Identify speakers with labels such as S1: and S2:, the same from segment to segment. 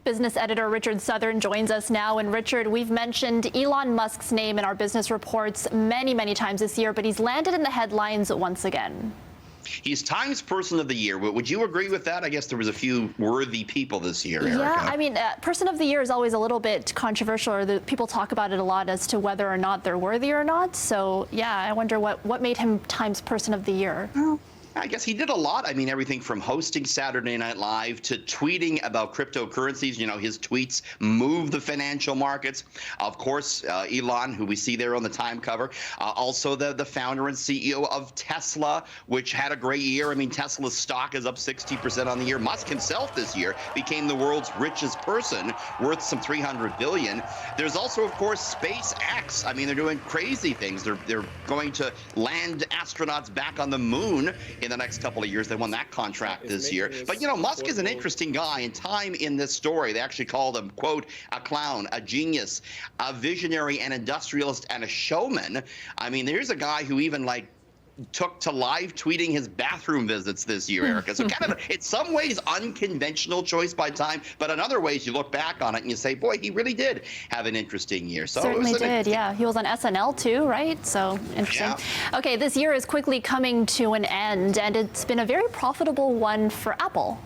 S1: Business editor Richard Southern joins us now. And Richard, we've mentioned Elon Musk's name in our business reports many times this year, but he's landed in the headlines once again.
S2: He's Times Person of the Year. Would you agree with that? I guess there was a few worthy people this year, Erica.
S1: Yeah, I mean, Person of the Year is always a little bit controversial, or people talk about it a lot as to whether or not they're worthy or not. So, yeah, I wonder what made him Times Person of the Year.
S2: Well, I guess he did a lot. I mean, everything from hosting Saturday Night Live to tweeting about cryptocurrencies. You know, his tweets move the financial markets. Of course, Elon, who we see there on the Time cover, also the founder and CEO of Tesla, which had a great year. I mean, Tesla's stock is up 60% on the year. Musk himself this year became the world's richest person, worth some $300 billion. There's also, of course, SpaceX. I mean, they're doing crazy things. They're going to land astronauts back on the moon in the next couple of years. They won that contract this year. But, you know, Musk is an interesting guy. And Time in this story, they actually called him, quote, a clown, a genius, a visionary, an industrialist, and a showman. I mean, there's a guy who even, like, took to live tweeting his bathroom visits this year, Erica. So kind of, in some ways, unconventional choice by Time, but in other ways, you look back on it and you say, boy, he really did have an interesting year. So
S1: certainly did, yeah. He was on SNL too, right? So interesting. Yeah. Okay, this year is quickly coming to an end, and it's been a very profitable one for Apple.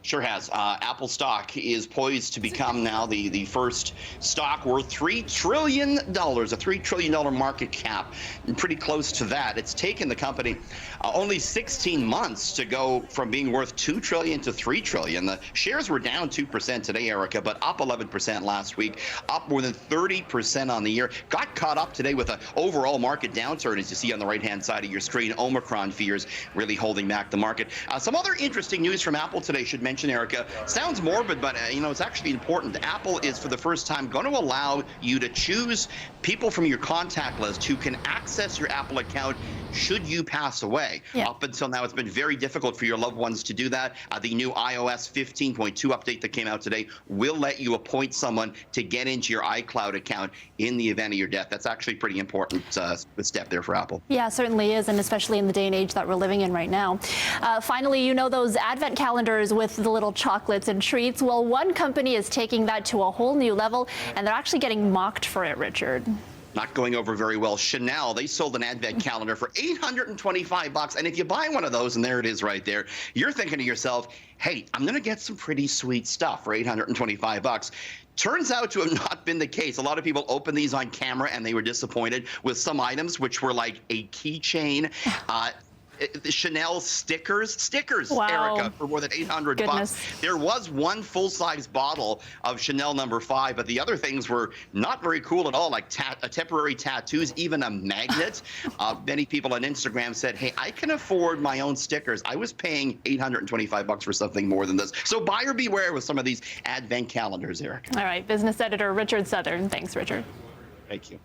S2: Sure has. Apple stock is poised to become now the first stock worth $3 trillion, a $3 trillion market cap, and pretty close to that. It's taken the company only 16 months to go from being worth $2 trillion to $3 trillion. The shares were down 2% today, Erica, but up 11% last week, up more than 30% on the year. Got caught up today with an overall market downturn, as you see on the right-hand side of your screen. Omicron fears really holding back the market. Some other interesting news from Apple today should mention, Erica. Sounds morbid, but you know, it's actually important. Apple is for the first time going to allow you to choose people from your contact list who can access your Apple account should you pass away. Yeah. Up until now, it's been very difficult for your loved ones to do that. The new iOS 15.2 update that came out today will let you appoint someone to get into your iCloud account in the event of your death. That's actually a pretty important step there for Apple.
S1: Yeah, it certainly is, and especially in the day and age that we're living in right now. Finally, you know those advent calendars with the little chocolates and treats? Well, one company is taking that to a whole new level, and they're actually getting mocked for it, Richard.
S2: Not going over very well. Chanel, they sold an advent calendar for $825. And if you buy one of those, and there it is right there, you're thinking to yourself, hey, I'm going to get some pretty sweet stuff for $825. Turns out to have not been the case. A lot of people opened these on camera and they were disappointed with some items, which were like a keychain, Chanel stickers, wow. Erica, for more than $800. There was one full-size bottle of Chanel No. 5, but the other things were not very cool at all, like temporary tattoos, even a magnet. Many people on Instagram said, hey, I can afford my own stickers. I was paying $825 for something more than this. So buyer beware with some of these advent calendars, Erica.
S1: All right, business editor Richard Southern. Thanks, Richard.
S2: Thank you.